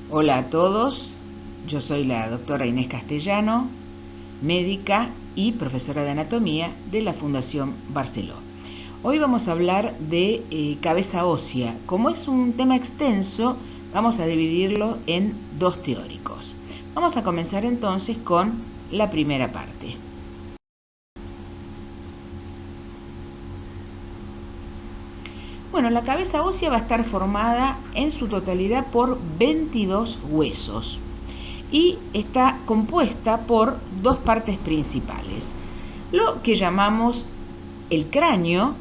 Hola a todos, yo soy la doctora Inés Castellano, médica y profesora de anatomía de la Fundación Barceló. Hoy vamos a hablar de cabeza ósea. Como es un tema extenso, vamos a dividirlo en dos teóricos. Vamos a comenzar entonces con la primera parte. Bueno, la cabeza ósea va a estar formada en su totalidad por 22 huesos y está compuesta por dos partes principales. Lo que llamamos el cráneo,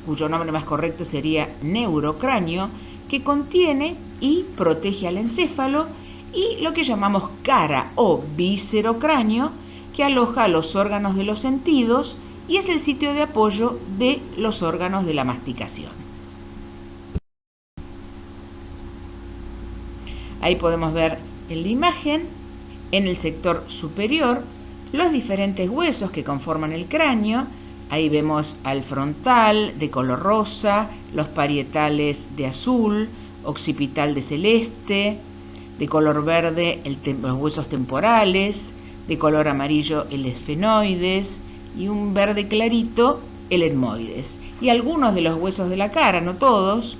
cuyo nombre más correcto sería neurocráneo, que contiene y protege al encéfalo, y lo que llamamos cara o viscerocráneo, que aloja los órganos de los sentidos y es el sitio de apoyo de los órganos de la masticación. Ahí podemos ver en la imagen, en el sector superior, los diferentes huesos que conforman el cráneo. Ahí vemos al frontal de color rosa, los parietales de azul, occipital de celeste, de color verde los huesos temporales, de color amarillo el esfenoides y un verde clarito el etmoides. Y algunos de los huesos de la cara, no todos,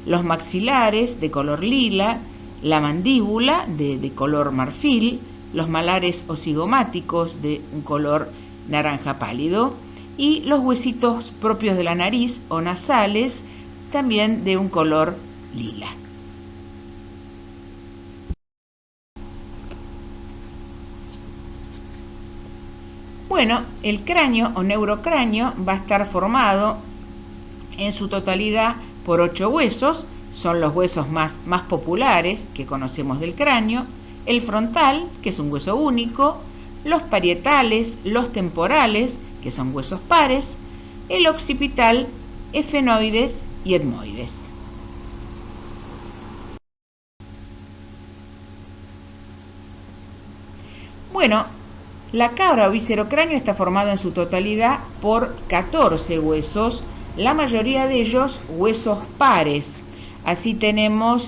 los maxilares de color lila, la mandíbula de color marfil, los malares osigomáticos de un color naranja pálido y los huesitos propios de la nariz o nasales también de un color lila. Bueno, el cráneo o neurocráneo va a estar formado en su totalidad por 8 huesos. Son los huesos más populares que conocemos del cráneo: el frontal, que es un hueso único, los parietales, los temporales, que son huesos pares, el occipital, esfenoides y etmoides. Bueno, la cara o viscerocráneo está formado en su totalidad por 14 huesos, la mayoría de ellos huesos pares. Así tenemos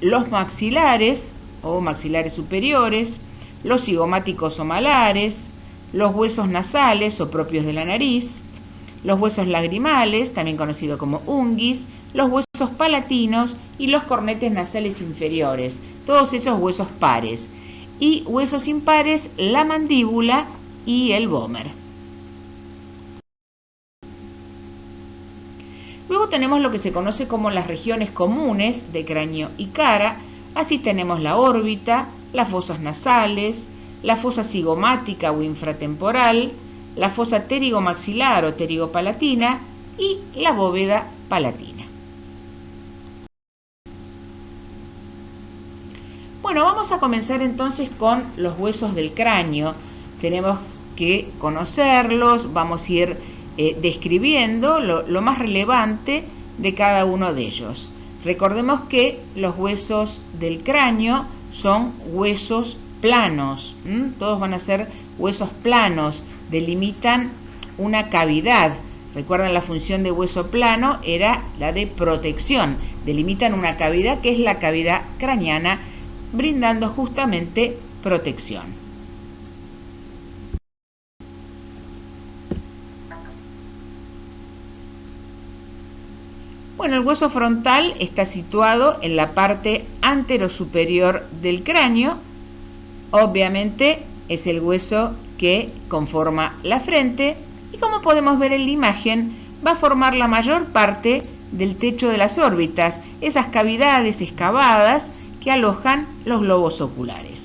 los maxilares o maxilares superiores, los cigomáticos o malares, los huesos nasales o propios de la nariz, los huesos lagrimales, también conocidos como unguis, los huesos palatinos y los cornetes nasales inferiores, todos esos huesos pares. Y huesos impares, la mandíbula y el vómer. Luego tenemos lo que se conoce como las regiones comunes de cráneo y cara. Así tenemos la órbita, las fosas nasales, la fosa cigomática o infratemporal, la fosa pterigomaxilar o pterigopalatina y la bóveda palatina. Bueno, vamos a comenzar entonces con los huesos del cráneo. Tenemos que conocerlos, vamos a ir describiendo lo más relevante de cada uno de ellos. Recordemos que los huesos del cráneo son huesos planos, todos van a ser huesos planos, delimitan una cavidad. Recuerden, la función de hueso plano era la de protección, delimitan una cavidad que es la cavidad craneana, brindando justamente protección. Bueno, el hueso frontal está situado en la parte anterosuperior del cráneo. Obviamente es el hueso que conforma la frente y, como podemos ver en la imagen, va a formar la mayor parte del techo de las órbitas, esas cavidades excavadas que alojan los globos oculares.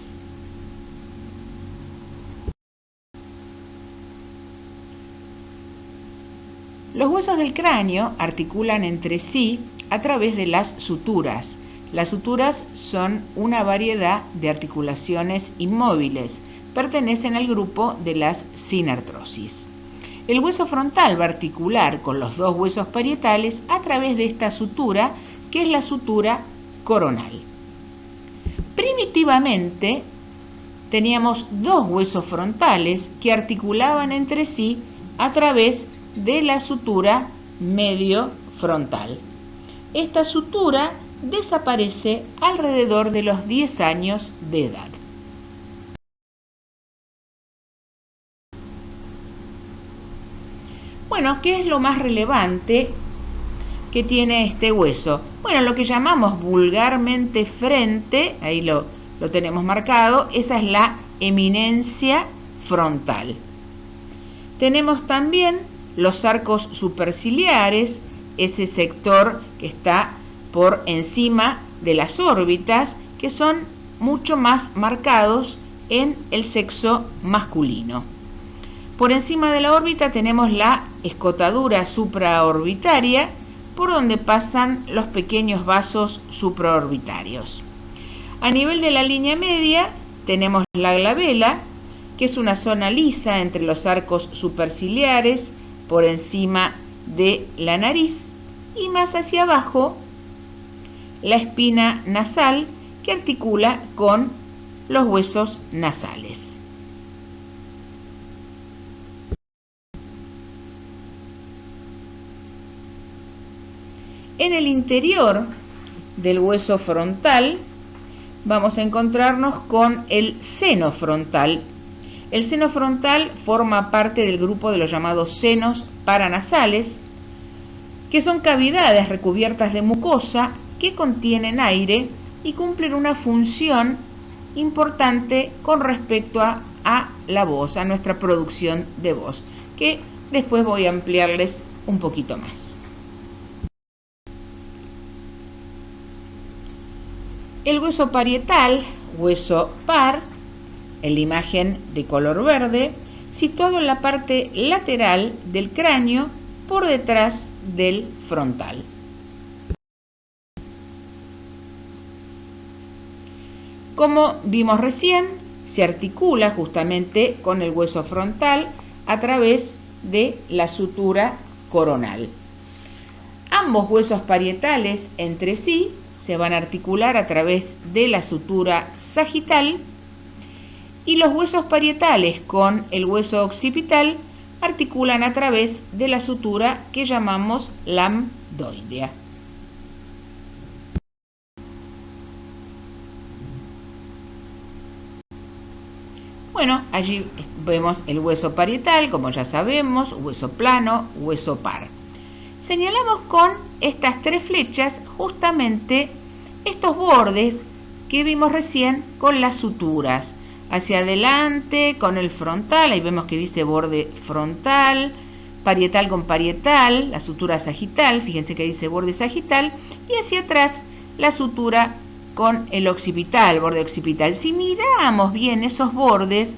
Los huesos del cráneo articulan entre sí a través de las suturas. Las suturas son una variedad de articulaciones inmóviles, pertenecen al grupo de las sin artrosis. El hueso frontal va a articular con los dos huesos parietales a través de esta sutura, que es la sutura coronal. Primitivamente teníamos dos huesos frontales que articulaban entre sí a través de la sutura medio frontal. Esta sutura desaparece alrededor de los 10 años de edad. Bueno, ¿qué es lo más relevante que tiene este hueso? Bueno, lo que llamamos vulgarmente frente, ahí lo tenemos marcado, esa es la eminencia frontal. Tenemos también los arcos superciliares, ese sector que está por encima de las órbitas, que son mucho más marcados en el sexo masculino. Por encima de la órbita tenemos la escotadura supraorbitaria, por donde pasan los pequeños vasos supraorbitarios. A nivel de la línea media tenemos la glabela, que es una zona lisa entre los arcos superciliares, por encima de la nariz, y más hacia abajo la espina nasal, que articula con los huesos nasales. En el interior del hueso frontal vamos a encontrarnos con el seno frontal. El seno frontal forma parte del grupo de los llamados senos paranasales, que son cavidades recubiertas de mucosa que contienen aire y cumplen una función importante con respecto a la voz, a nuestra producción de voz, que después voy a ampliarles un poquito más. El hueso parietal, hueso par, en la imagen de color verde, situado en la parte lateral del cráneo por detrás del frontal. Como vimos recién, se articula justamente con el hueso frontal a través de la sutura coronal. Ambos huesos parietales entre sí se van a articular a través de la sutura sagital, y los huesos parietales con el hueso occipital articulan a través de la sutura que llamamos lambdoidea. Bueno, allí vemos el hueso parietal, como ya sabemos, hueso plano, hueso par. Señalamos con estas tres flechas justamente estos bordes que vimos recién con las suturas. Hacia adelante con el frontal, ahí vemos que dice borde frontal, parietal con parietal, la sutura sagital, fíjense que dice borde sagital, y hacia atrás la sutura con el occipital, borde occipital. Si miramos bien esos bordes,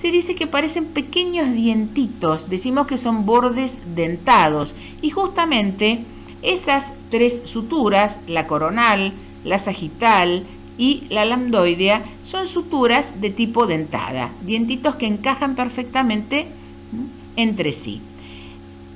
se dice que parecen pequeños dientitos, decimos que son bordes dentados, y justamente esas tres suturas, la coronal, la sagital y la lambdoidea, son suturas de tipo dentada, dientitos que encajan perfectamente entre sí.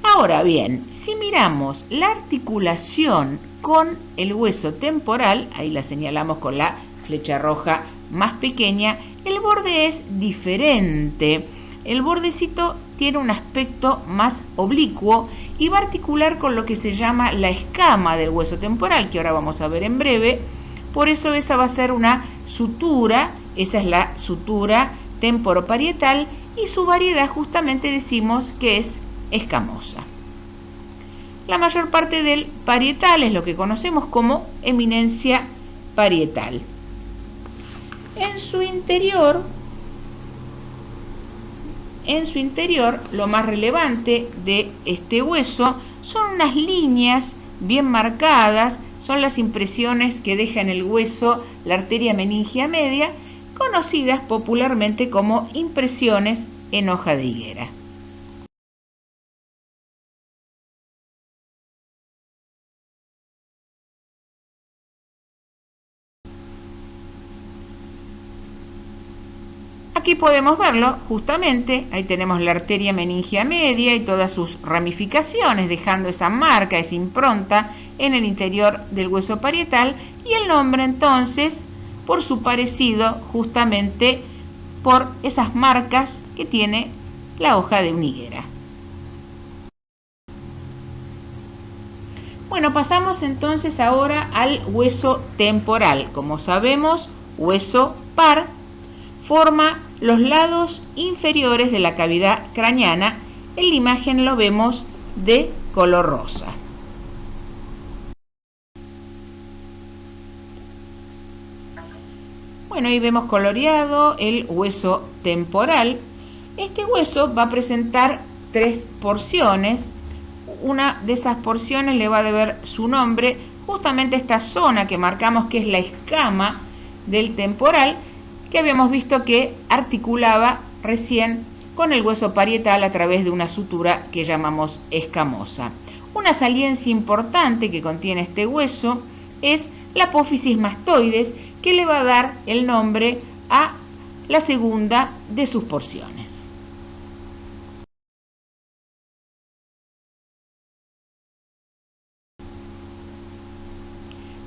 Ahora bien, si miramos la articulación con el hueso temporal, ahí la señalamos con la flecha roja más pequeña, el borde es diferente. El bordecito tiene un aspecto más oblicuo y va a articular con lo que se llama la escama del hueso temporal, que ahora vamos a ver en breve. Por eso esa va a ser una sutura, esa es la sutura temporoparietal, y su variedad justamente decimos que es escamosa. La mayor parte del parietal es lo que conocemos como eminencia parietal. En su interior, lo más relevante de este hueso son unas líneas bien marcadas, son las impresiones que deja en el hueso la arteria meningia media, conocidas popularmente como impresiones en hoja de higuera. Aquí podemos verlo, justamente, ahí tenemos la arteria meningia media y todas sus ramificaciones, dejando esa marca, esa impronta en el interior del hueso parietal, y el nombre entonces, por su parecido, justamente por esas marcas que tiene la hoja de una higuera. Bueno, pasamos entonces ahora al hueso temporal. Como sabemos, hueso par forma los lados inferiores de la cavidad craneana. En la imagen lo vemos de color rosa. Bueno, ahí vemos coloreado el hueso temporal. Este hueso va a presentar 3 porciones. Una de esas porciones le va a deber su nombre justamente a esta zona que marcamos que es la escama del temporal, que habíamos visto que articulaba recién con el hueso parietal a través de una sutura que llamamos escamosa. Una saliencia importante que contiene este hueso es la apófisis mastoides, que le va a dar el nombre a la segunda de sus porciones.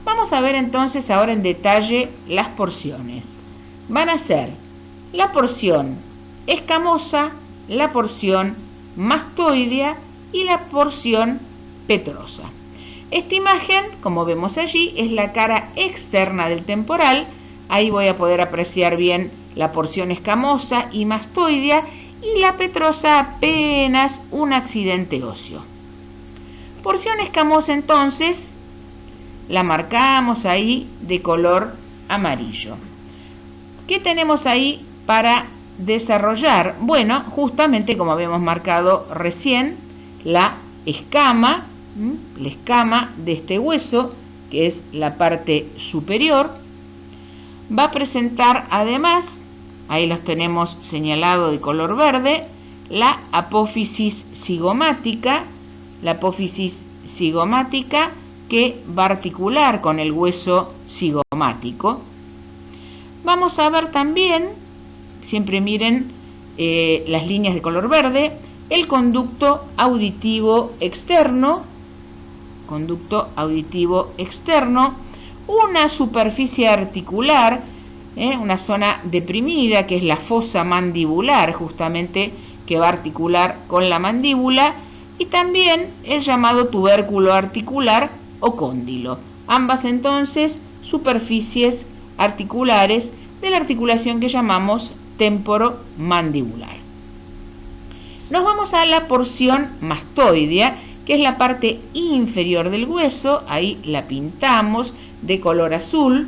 Vamos a ver entonces ahora en detalle las porciones. Van a ser la porción escamosa, la porción mastoidea y la porción petrosa. Esta imagen, como vemos allí, es la cara externa del temporal. Ahí voy a poder apreciar bien la porción escamosa y mastoidea, y la petrosa apenas un accidente óseo. Porción escamosa entonces la marcamos ahí de color amarillo. ¿Qué tenemos ahí para desarrollar? Bueno, justamente como habíamos marcado recién, la escama de este hueso, que es la parte superior, va a presentar además, ahí los tenemos señalado de color verde, la apófisis cigomática, que va a articular con el hueso cigomático. Vamos a ver también, siempre miren las líneas de color verde, el conducto auditivo externo, una superficie articular, una zona deprimida que es la fosa mandibular, justamente que va a articular con la mandíbula, y también el llamado tubérculo articular o cóndilo. Ambas entonces superficies articulares de la articulación que llamamos temporomandibular. Nos vamos a la porción mastoidea, que es la parte inferior del hueso. Ahí la pintamos de color azul.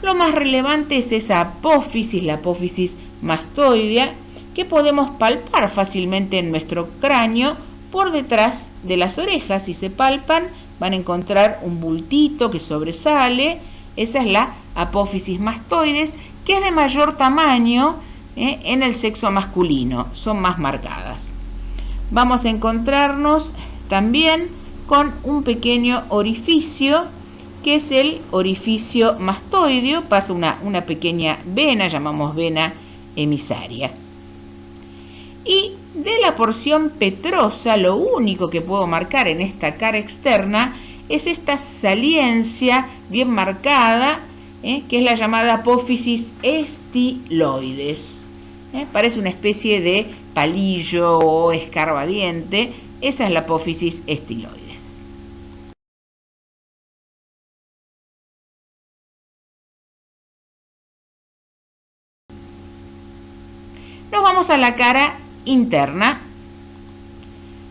Lo más relevante es esa apófisis, la apófisis mastoidea, que podemos palpar fácilmente en nuestro cráneo por detrás de las orejas. Si se palpan, van a encontrar un bultito que sobresale. Esa es la apófisis mastoides, que es de mayor tamaño en el sexo masculino, son más marcadas. Vamos a encontrarnos también con un pequeño orificio, que es el orificio mastoideo. Pasa una pequeña vena, llamamos vena emisaria. Y de la porción petrosa, lo único que puedo marcar en esta cara externa es esta saliencia bien marcada, que es la llamada apófisis estiloides. Parece una especie de palillo o escarbadiente. Esa es la apófisis estiloides. Nos vamos a la cara interna.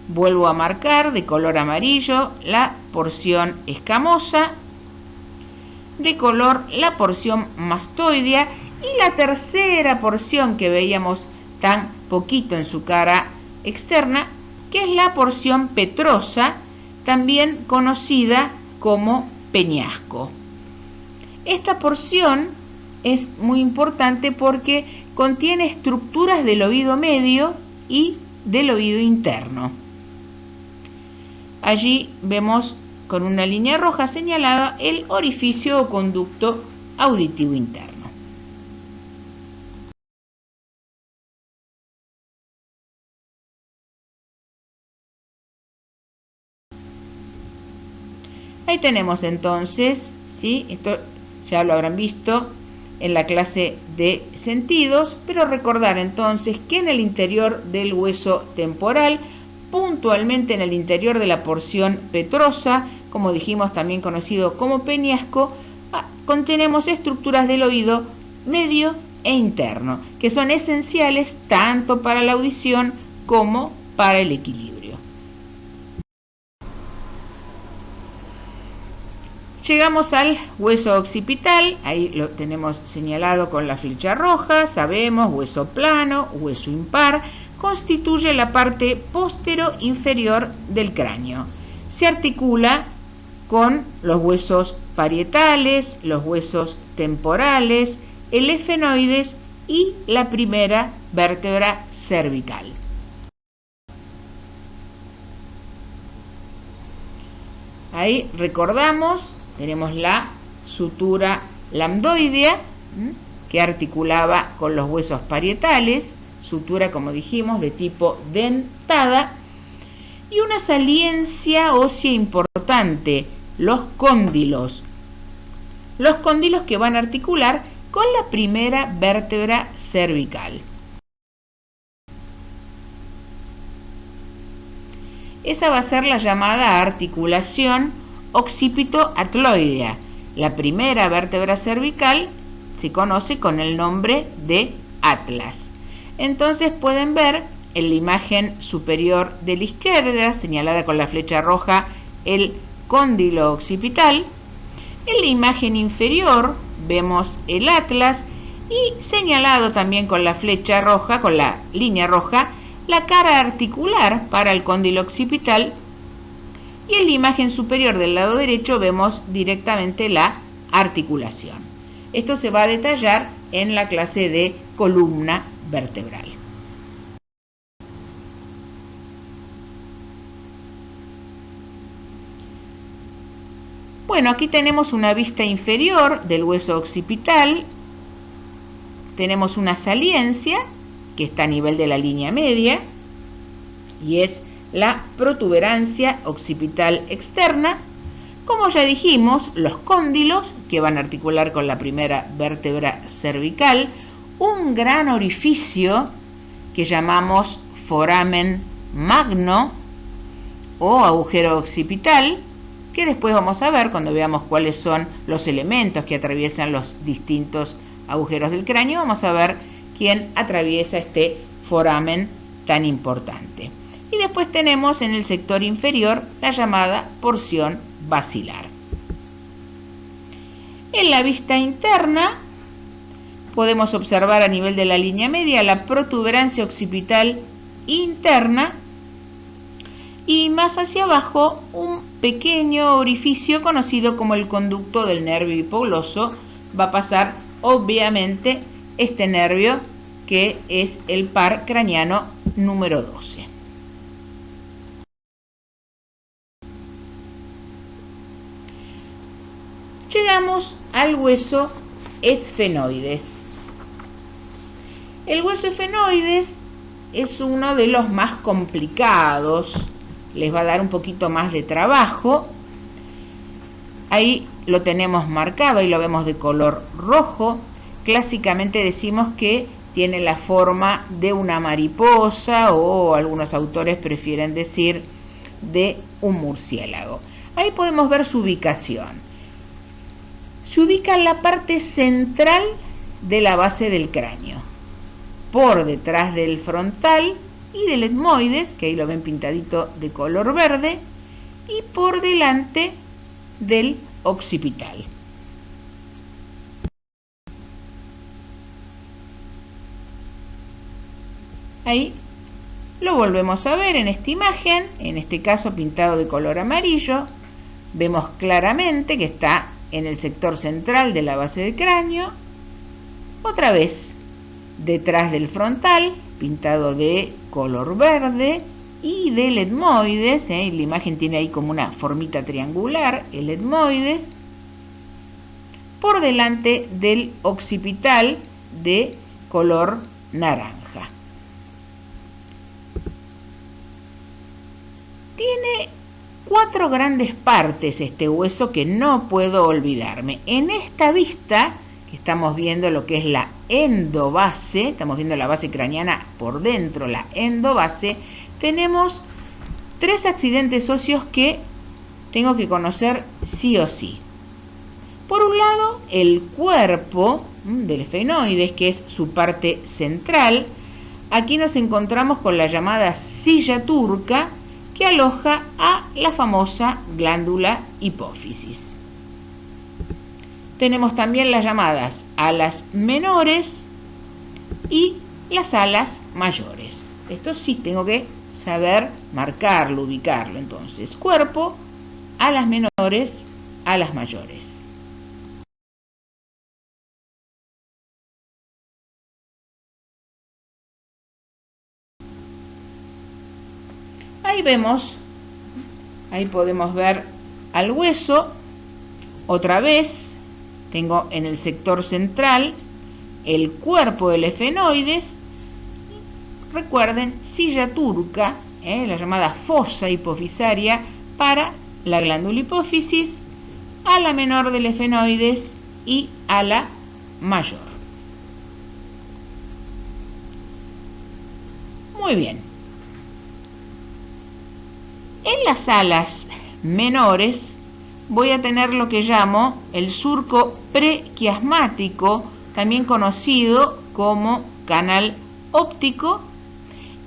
Vuelvo a marcar de color amarillo la porción escamosa, de color la porción mastoidea, y la tercera porción que veíamos tan poquito en su cara externa, que es la porción petrosa, también conocida como peñasco. Esta porción es muy importante porque contiene estructuras del oído medio y del oído interno. Allí vemos con una línea roja señalada el orificio o conducto auditivo interno. Ahí tenemos entonces, ¿sí? Esto ya lo habrán visto en la clase de sentidos, pero recordar entonces que en el interior del hueso temporal, puntualmente en el interior de la porción petrosa, como dijimos también conocido como peñasco, contenemos estructuras del oído medio e interno, que son esenciales tanto para la audición como para el equilibrio. Llegamos al hueso occipital, ahí lo tenemos señalado con la flecha roja, sabemos, hueso plano, hueso impar, constituye la parte postero-inferior del cráneo. Se articula con los huesos parietales, los huesos temporales, el efenoides y la primera vértebra cervical. Ahí recordamos, tenemos la sutura lambdoidea que articulaba con los huesos parietales, sutura, como dijimos, de tipo dentada, y una saliencia ósea importante, los cóndilos. Los cóndilos que van a articular con la primera vértebra cervical. Esa va a ser la llamada articulación occipito-atloidea. La primera vértebra cervical se conoce con el nombre de atlas. Entonces pueden ver en la imagen superior de la izquierda, señalada con la flecha roja, el cóndilo occipital. En la imagen inferior vemos el atlas y señalado también con la flecha roja, con la línea roja, la cara articular para el cóndilo occipital, y en la imagen superior del lado derecho vemos directamente la articulación. Esto se va a detallar en la clase de columna vertebral. Bueno, aquí tenemos una vista inferior del hueso occipital, tenemos una saliencia que está a nivel de la línea media y es la protuberancia occipital externa. Como ya dijimos, los cóndilos que van a articular con la primera vértebra cervical, un gran orificio que llamamos foramen magno o agujero occipital, que después vamos a ver cuando veamos cuáles son los elementos que atraviesan los distintos agujeros del cráneo. Vamos a ver quién atraviesa este foramen tan importante. Y después tenemos en el sector inferior la llamada porción basilar. En la vista interna podemos observar a nivel de la línea media la protuberancia occipital interna y más hacia abajo un pequeño orificio conocido como el conducto del nervio hipogloso. Va a pasar obviamente este nervio que es el par craneano número 12. Llegamos al hueso esfenoides. El hueso esfenoides es uno de los más complicados, les va a dar un poquito más de trabajo. Ahí lo tenemos marcado y lo vemos de color rojo. Clásicamente decimos que tiene la forma de una mariposa, o algunos autores prefieren decir de un murciélago. Ahí podemos ver su ubicación. Se ubica en la parte central de la base del cráneo, por detrás del frontal y del etmoides, que ahí lo ven pintadito de color verde, y por delante del occipital. Ahí lo volvemos a ver en esta imagen, en este caso pintado de color amarillo. Vemos claramente que está en el sector central de la base del cráneo, otra vez detrás del frontal, pintado de color verde, y del etmoides, la imagen tiene ahí como una formita triangular, el etmoides, por delante del occipital de color naranja. Tiene 4 grandes partes este hueso que no puedo olvidarme. En esta vista, que estamos viendo lo que es la endobase, estamos viendo la base craneana por dentro, la endobase, tenemos 3 accidentes óseos que tengo que conocer sí o sí. Por un lado, el cuerpo del efenoides, que es su parte central. Aquí nos encontramos con la llamada silla turca, que aloja a la famosa glándula hipófisis. Tenemos también las llamadas alas menores y las alas mayores. Esto sí tengo que saber marcarlo, ubicarlo. Entonces, cuerpo, alas menores, alas mayores. Ahí podemos ver al hueso. Otra vez, tengo en el sector central el cuerpo del efenoides. Recuerden, silla turca, la llamada fosa hipofisaria para la glándula hipófisis, ala menor del efenoides y ala mayor. Muy bien. En las alas menores voy a tener lo que llamo el surco prequiasmático, también conocido como canal óptico,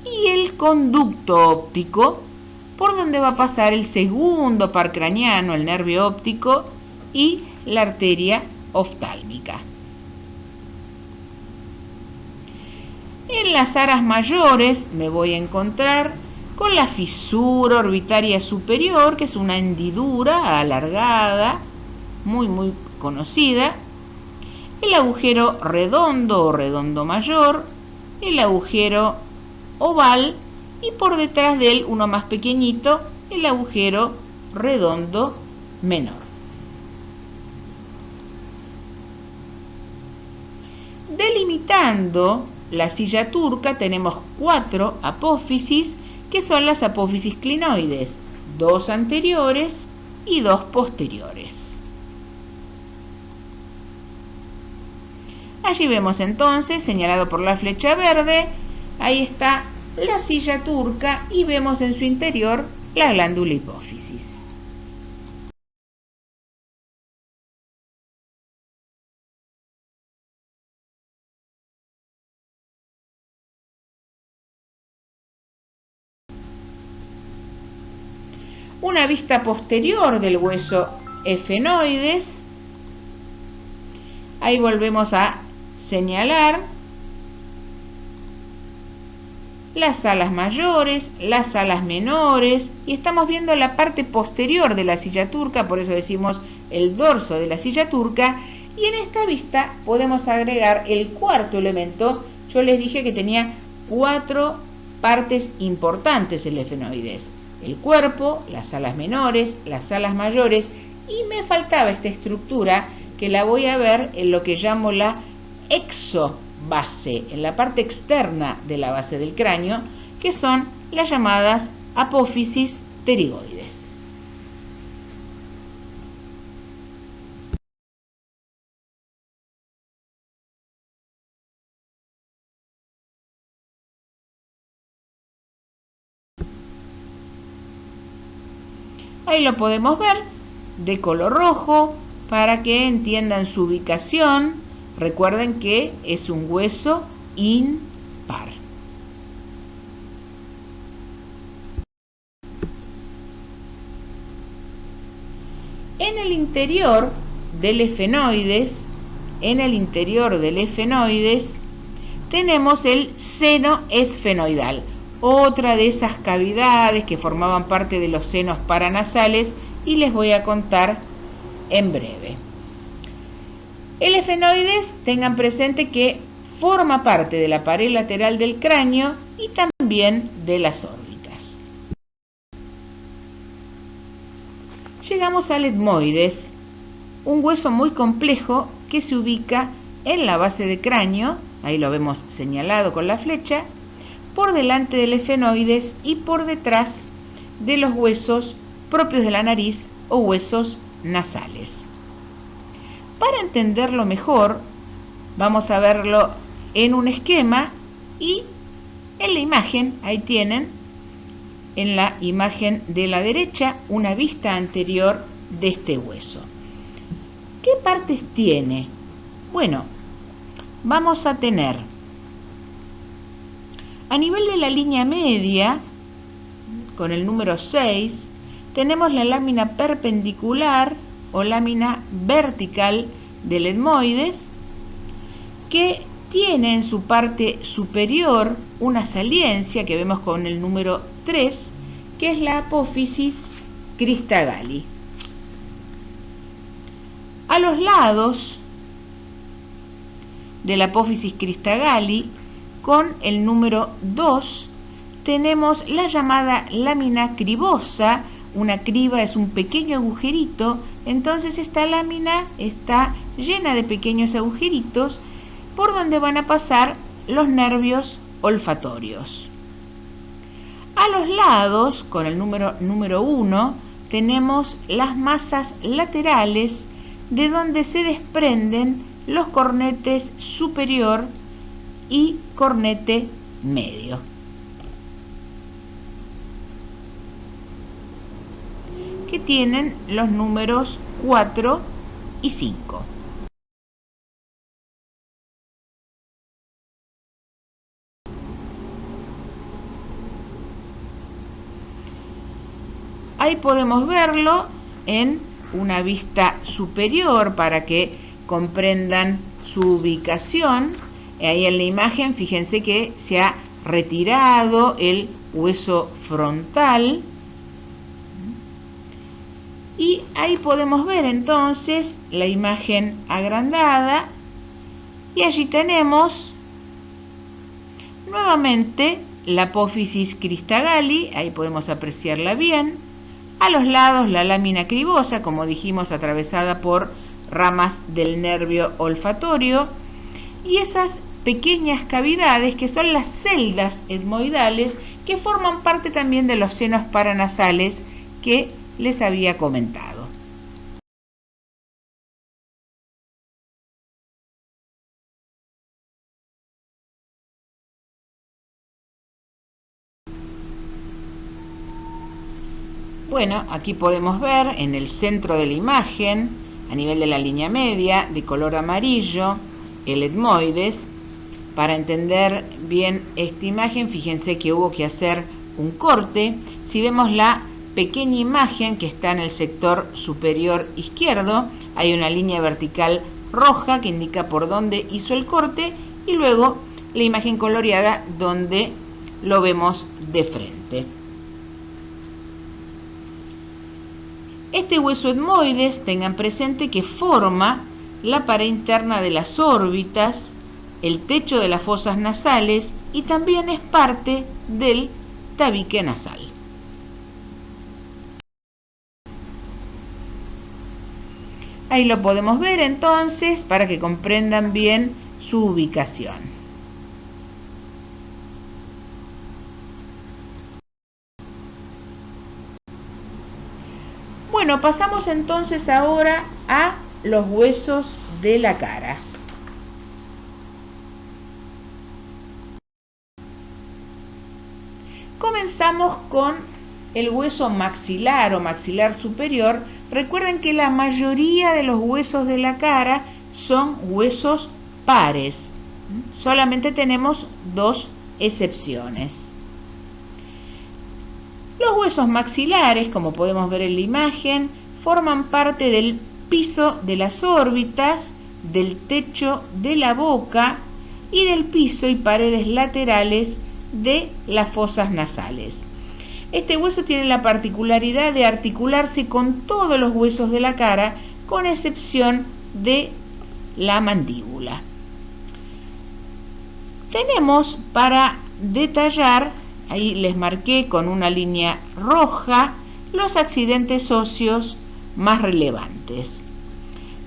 y el conducto óptico, por donde va a pasar el segundo par craneano, el nervio óptico, y la arteria oftálmica. En las alas mayores me voy a encontrar con la fisura orbitaria superior, que es una hendidura alargada, muy conocida, el agujero redondo o redondo mayor, el agujero oval y por detrás de él, uno más pequeñito, el agujero redondo menor. Delimitando la silla turca tenemos 4 apófisis, que son las apófisis clinoides, 2 anteriores y 2 posteriores. Allí vemos entonces, señalado por la flecha verde, ahí está la silla turca y vemos en su interior la glándula hipófisis. Una vista posterior del hueso efenoides. Ahí volvemos a señalar las alas mayores, las alas menores, y estamos viendo la parte posterior de la silla turca, por eso decimos el dorso de la silla turca, y en esta vista podemos agregar el cuarto elemento. Yo les dije que tenía 4 partes importantes el efenoides: el cuerpo, las alas menores, las alas mayores, y me faltaba esta estructura que la voy a ver en lo que llamo la exobase, en la parte externa de la base del cráneo, que son las llamadas apófisis pterigoides. Ahí lo podemos ver de color rojo para que entiendan su ubicación. Recuerden que es un hueso impar. En el interior del efenoides, tenemos el seno esfenoidal, otra de esas cavidades que formaban parte de los senos paranasales, y les voy a contar en breve. El efenoides, tengan presente que forma parte de la pared lateral del cráneo y también de las órbitas. Llegamos al etmoides, un hueso muy complejo que se ubica en la base del cráneo, ahí lo vemos señalado con la flecha, por delante del efenoides y por detrás de los huesos propios de la nariz o huesos nasales. Para entenderlo mejor, vamos a verlo en un esquema, y en la imagen, ahí tienen, en la imagen de la derecha una vista anterior de este hueso. ¿Qué partes tiene? Bueno, vamos a tener a nivel de la línea media, con el número 6, tenemos la lámina perpendicular o lámina vertical del etmoides, que tiene en su parte superior una saliencia que vemos con el número 3, que es la apófisis Christagalli. A los lados de la apófisis Christagalli, con el número 2, tenemos la llamada lámina cribosa. Una criba es un pequeño agujerito, entonces esta lámina está llena de pequeños agujeritos por donde van a pasar los nervios olfatorios. A los lados, con el número 1, tenemos las masas laterales de donde se desprenden los cornetes superior y cornete medio. Que tienen los números 4 y 5. Ahí podemos verlo en una vista superior para que comprendan su ubicación. Ahí en la imagen, fíjense que se ha retirado el hueso frontal. Y ahí podemos ver entonces la imagen agrandada. Y allí tenemos nuevamente la apófisis Christagalli, ahí podemos apreciarla bien. A los lados la lámina cribosa, como dijimos, atravesada por ramas del nervio olfatorio. Y esas pequeñas cavidades que son las celdas etmoidales, que forman parte también de los senos paranasales que les había comentado. Bueno, aquí podemos ver en el centro de la imagen, a nivel de la línea media, de color amarillo, el etmoides. Para entender bien esta imagen, fíjense que hubo que hacer un corte. Si vemos la pequeña imagen que está en el sector superior izquierdo, hay una línea vertical roja que indica por dónde hizo el corte, y luego la imagen coloreada donde lo vemos de frente. Este hueso etmoides, tengan presente que forma la pared interna de las órbitas, el techo de las fosas nasales y también es parte del tabique nasal. Ahí lo podemos ver entonces para que comprendan bien su ubicación. Bueno, pasamos entonces ahora a los huesos de la cara. Comenzamos con el hueso maxilar o maxilar superior. Recuerden que la mayoría de los huesos de la cara son huesos pares. Solamente tenemos dos excepciones. Los huesos maxilares, como podemos ver en la imagen, forman parte del piso de las órbitas, del techo de la boca y del piso y paredes laterales de las fosas nasales. Este hueso tiene la particularidad de articularse con todos los huesos de la cara, con excepción de la mandíbula. Tenemos para detallar, ahí les marqué con una línea roja, los accidentes óseos más relevantes.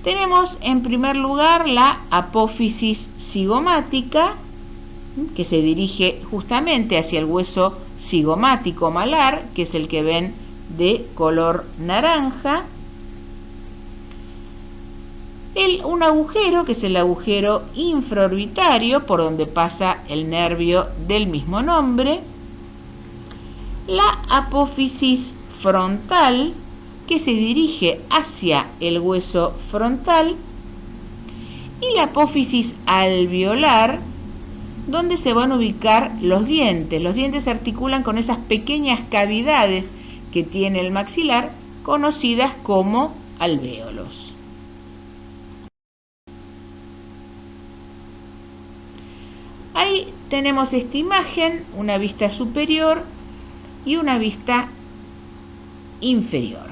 Tenemos en primer lugar la apófisis cigomática, que se dirige justamente hacia el hueso cigomático malar, que es el que ven de color naranja. Un agujero, que es el agujero infraorbitario, por donde pasa el nervio del mismo nombre. la apófisis frontal, que se dirige hacia el hueso frontal, y la apófisis alveolar, donde se van a ubicar los dientes. Los dientes se articulan con esas pequeñas cavidades que tiene el maxilar, conocidas como alvéolos. Ahí tenemos esta imagen, una vista superior y una vista inferior.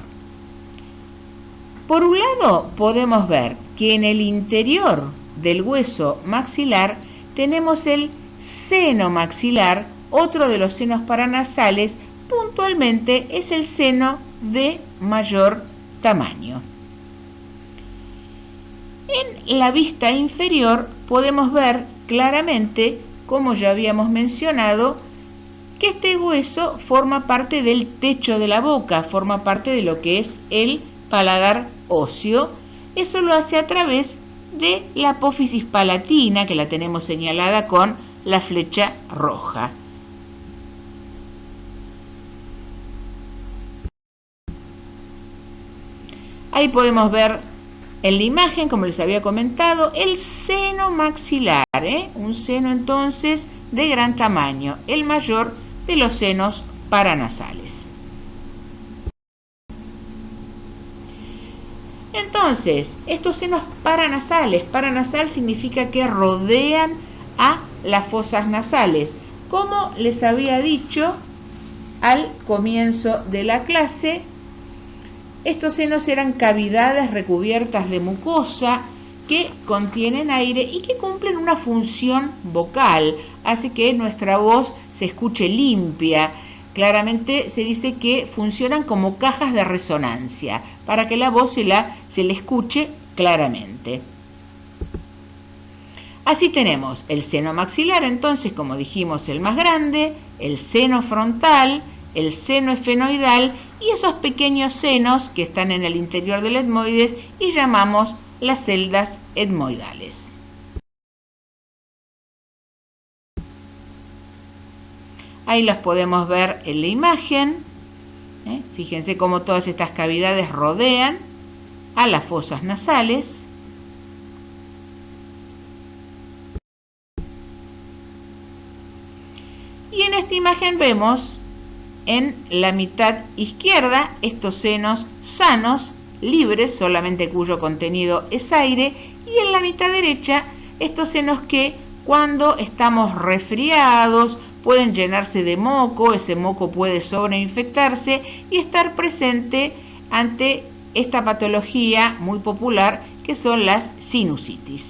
Por un lado podemos ver que en el interior del hueso maxilar tenemos el seno maxilar, otro de los senos paranasales. Puntualmente es el seno de mayor tamaño. En la vista inferior podemos ver claramente, como ya habíamos mencionado, que este hueso forma parte del techo de la boca, forma parte de lo que es el paladar óseo. Eso lo hace a través de la apófisis palatina, que la tenemos señalada con la flecha roja. Ahí podemos ver en la imagen, como les había comentado, el seno maxilar, un seno entonces de gran tamaño, el mayor de los senos paranasales. Entonces, estos senos paranasales, paranasal significa que rodean a las fosas nasales. Como les había dicho al comienzo de la clase, estos senos eran cavidades recubiertas de mucosa que contienen aire y que cumplen una función vocal, hace que nuestra voz se escuche limpia. Claramente se dice que funcionan como cajas de resonancia, para que la voz se le escuche claramente. Así tenemos el seno maxilar, entonces, como dijimos, el más grande, el seno frontal, el seno esfenoidal y esos pequeños senos que están en el interior del etmoides y llamamos las celdas etmoidales. Ahí las podemos ver en la imagen. Fíjense cómo todas estas cavidades rodean a las fosas nasales. Y en esta imagen vemos en la mitad izquierda estos senos sanos, libres, solamente cuyo contenido es aire, y en la mitad derecha estos senos que cuando estamos resfriados pueden llenarse de moco, ese moco puede sobreinfectarse y estar presente ante esta patología muy popular que son las sinusitis.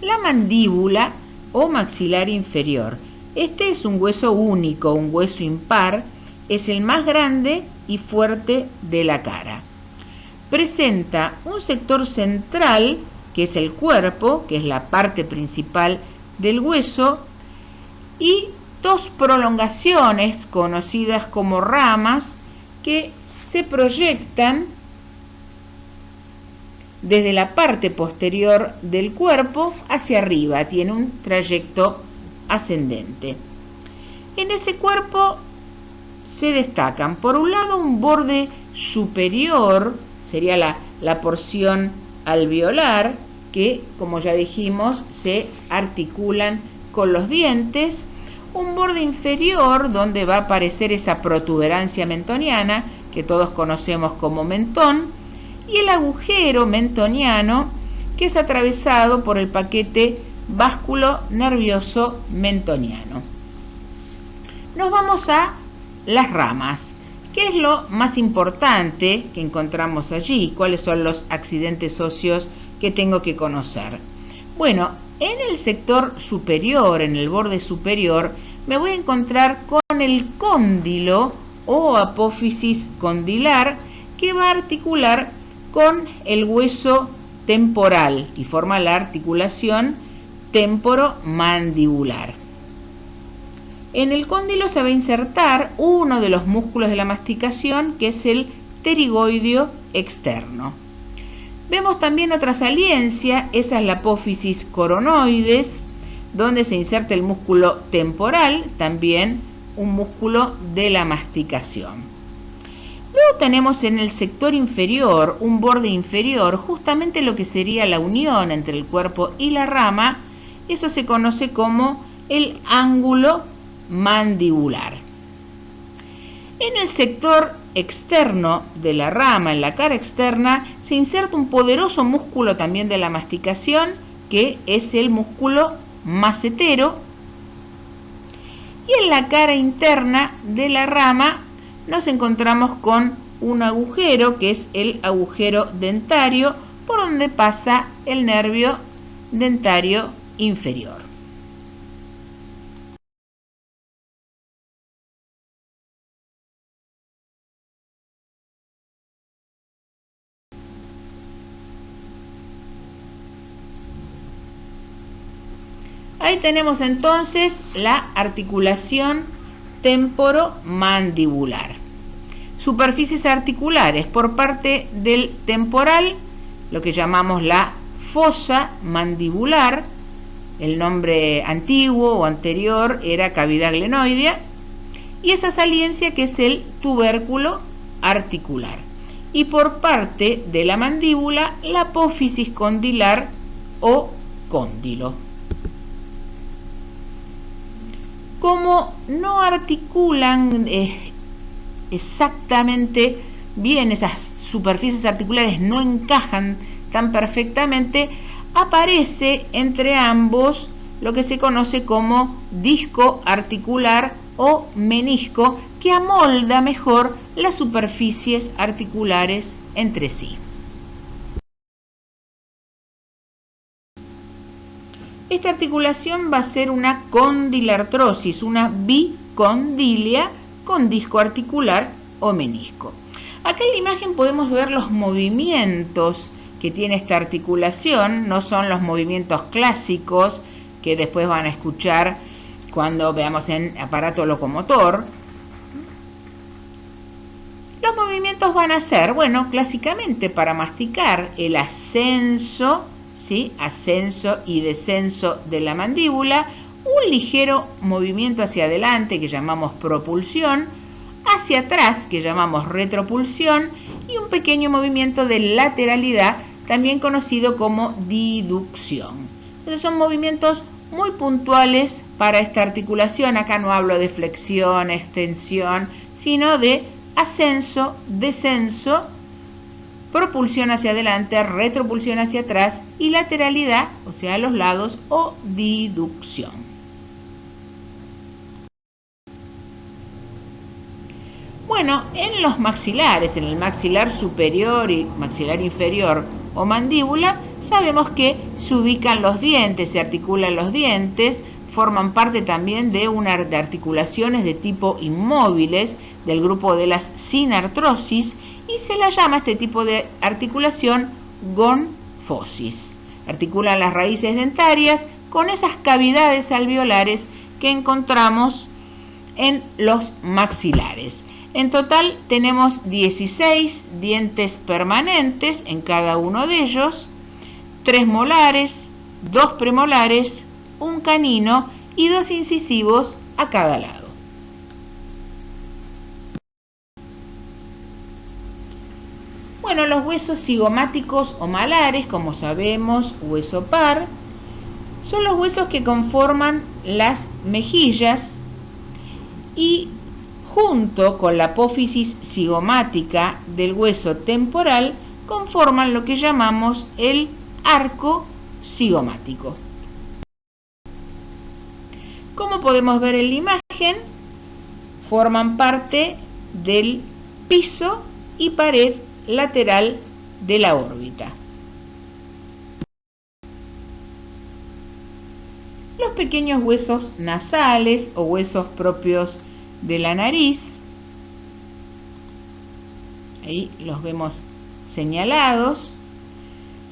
La mandíbula o maxilar inferior. Este es un hueso único, un hueso impar, es el más grande y fuerte de la cara. Presenta un sector central, que es el cuerpo, que es la parte principal del hueso, y dos prolongaciones conocidas como ramas que se proyectan desde la parte posterior del cuerpo hacia arriba, tiene un trayecto ascendente. En ese cuerpo se destacan, por un lado, un borde superior, sería la porción alveolar, que, como ya dijimos, se articulan con los dientes, un borde inferior donde va a aparecer esa protuberancia mentoniana, que todos conocemos como mentón, y el agujero mentoniano, que es atravesado por el paquete básculo nervioso mentoniano. Nos vamos a las ramas. ¿Qué es lo más importante que encontramos allí? ¿Cuáles son los accidentes óseos que tengo que conocer? Bueno, en el sector superior, en el borde superior, me voy a encontrar con el cóndilo o apófisis condilar, que va a articular con el hueso temporal y forma la articulación temporomandibular. En el cóndilo se va a insertar uno de los músculos de la masticación, que es el pterigoideo externo. Vemos también otra saliencia, esa es la apófisis coronoides, donde se inserta el músculo temporal, también un músculo de la masticación. Luego tenemos en el sector inferior, un borde inferior, justamente lo que sería la unión entre el cuerpo y la rama. Eso se conoce como el ángulo mandibular. En el sector externo de la rama, en la cara externa, se inserta un poderoso músculo también de la masticación, que es el músculo macetero. Y en la cara interna de la rama nos encontramos con un agujero, que es el agujero dentario, por donde pasa el nervio dentario inferior. Ahí tenemos entonces la articulación temporomandibular. Superficies articulares por parte del temporal, lo que llamamos la fosa mandibular. El nombre antiguo o anterior era cavidad glenoidea, y esa saliencia que es el tubérculo articular. Y por parte de la mandíbula, la apófisis condilar o cóndilo. Como no articulan exactamente bien, esas superficies articulares no encajan tan perfectamente, aparece entre ambos lo que se conoce como disco articular o menisco, que amolda mejor las superficies articulares entre sí. Esta articulación va a ser una condilartrosis, una bicondilia con disco articular o menisco. Acá en la imagen podemos ver los movimientos que tiene esta articulación. No son los movimientos clásicos que después van a escuchar cuando veamos en aparato locomotor. Los movimientos van a ser, bueno, clásicamente para masticar, el ascenso, ¿sí? Ascenso y descenso de la mandíbula, un ligero movimiento hacia adelante que llamamos propulsión, hacia atrás que llamamos retropulsión, y un pequeño movimiento de lateralidad, también conocido como diducción. Entonces son movimientos muy puntuales para esta articulación. Acá no hablo de flexión, extensión, sino de ascenso, descenso, propulsión hacia adelante, retropulsión hacia atrás y lateralidad, o sea, a los lados, o diducción. Bueno, en los maxilares, en el maxilar superior y maxilar inferior o mandíbula, sabemos que se ubican los dientes, se articulan los dientes, forman parte también de de articulaciones de tipo inmóviles del grupo de las sinartrosis, y se la llama este tipo de articulación gonfosis. Articulan las raíces dentarias con esas cavidades alveolares que encontramos en los maxilares. En total tenemos 16 dientes permanentes en cada uno de ellos, 3 molares, 2 premolares, un canino y 2 incisivos a cada lado. Bueno, los huesos cigomáticos o malares, como sabemos, hueso par, son los huesos que conforman las mejillas y junto con la apófisis cigomática del hueso temporal conforman lo que llamamos el arco cigomático. Como podemos ver en la imagen, forman parte del piso y pared lateral de la órbita. Los pequeños huesos nasales o huesos propios de la nariz, ahí los vemos señalados,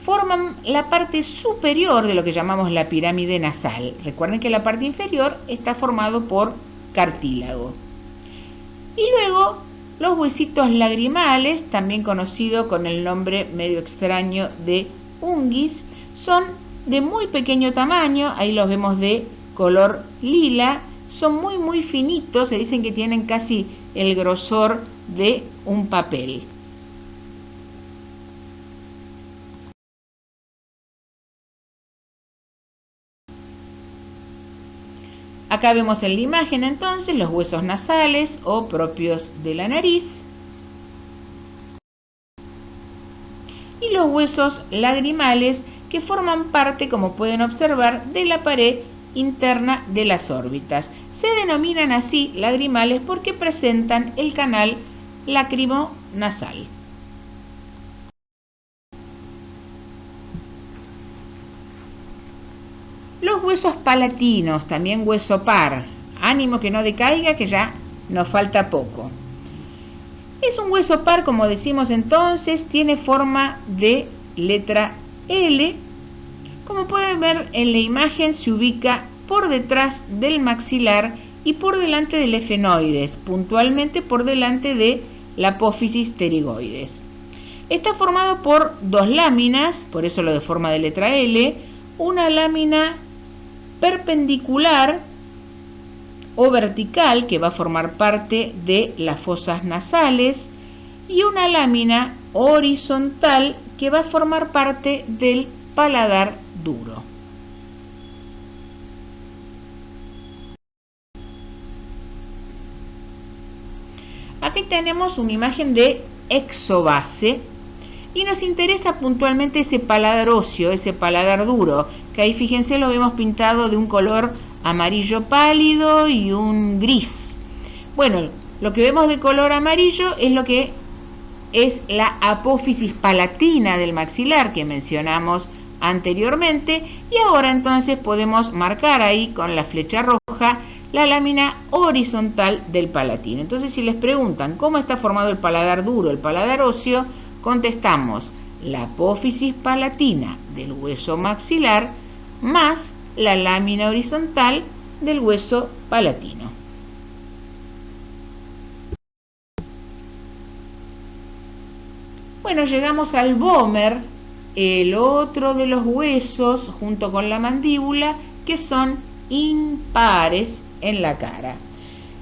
forman la parte superior de lo que llamamos la pirámide nasal. Recuerden que la parte inferior está formado por cartílago. Y luego los huesitos lagrimales, también conocido con el nombre medio extraño de unguis, son de muy pequeño tamaño, ahí los vemos de color lila, son muy finitos, se dicen que tienen casi el grosor de un papel. Acá vemos en la imagen entonces los huesos nasales o propios de la nariz y los huesos lagrimales que forman parte, como pueden observar, de la pared interna de las órbitas. Se denominan así lagrimales porque presentan el canal lacrimonasal. Los huesos palatinos, también hueso par, ánimo que no decaiga, que ya nos falta poco. Es un hueso par, como decimos entonces, tiene forma de letra L. Como pueden ver en la imagen, se ubica por detrás del maxilar y por delante del efenoides, puntualmente por delante de la apófisis pterigoides. Está formado por dos láminas, por eso lo de forma de letra L, una lámina perpendicular o vertical que va a formar parte de las fosas nasales y una lámina horizontal que va a formar parte del paladar duro. Aquí tenemos una imagen de exobase y nos interesa puntualmente ese paladar óseo, ese paladar duro, que ahí fíjense lo vemos pintado de un color amarillo pálido y un gris. Bueno, lo que vemos de color amarillo es lo que es la apófisis palatina del maxilar que mencionamos anteriormente, y ahora entonces podemos marcar ahí con la flecha roja la lámina horizontal del palatino. Entonces, si les preguntan cómo está formado el paladar duro, el paladar óseo, contestamos la apófisis palatina del hueso maxilar más la lámina horizontal del hueso palatino. Bueno, llegamos al vómer, el otro de los huesos junto con la mandíbula que son impares en la cara.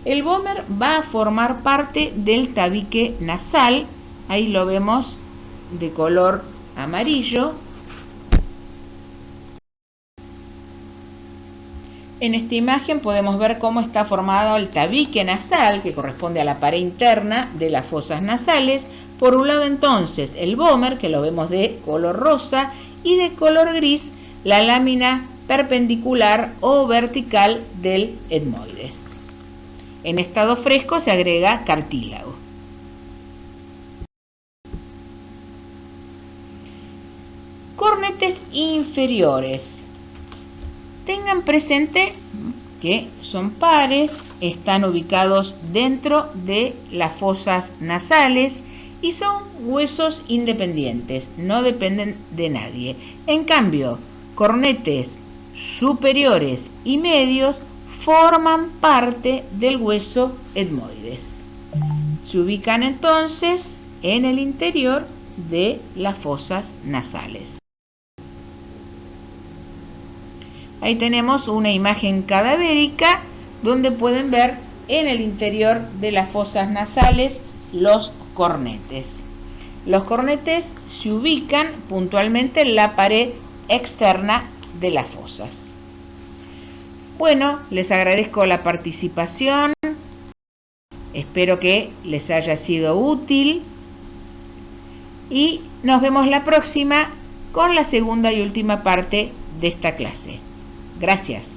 El vómer va a formar parte del tabique nasal, ahí lo vemos de color amarillo. En esta imagen podemos ver cómo está formado el tabique nasal, que corresponde a la pared interna de las fosas nasales. Por un lado entonces el vómer, que lo vemos de color rosa, y de color gris la lámina perpendicular o vertical del etmoides. En estado fresco se agrega cartílago. Cornetes inferiores. Tengan presente que son pares, están ubicados dentro de las fosas nasales y son huesos independientes, no dependen de nadie. En cambio, cornetes superiores y medios forman parte del hueso etmoides. Se ubican entonces en el interior de las fosas nasales. Ahí tenemos una imagen cadavérica donde pueden ver en el interior de las fosas nasales los cornetes. Los cornetes se ubican puntualmente en la pared externa de las fosas. Bueno, les agradezco la participación, espero que les haya sido útil y nos vemos la próxima con la segunda y última parte de esta clase. Gracias.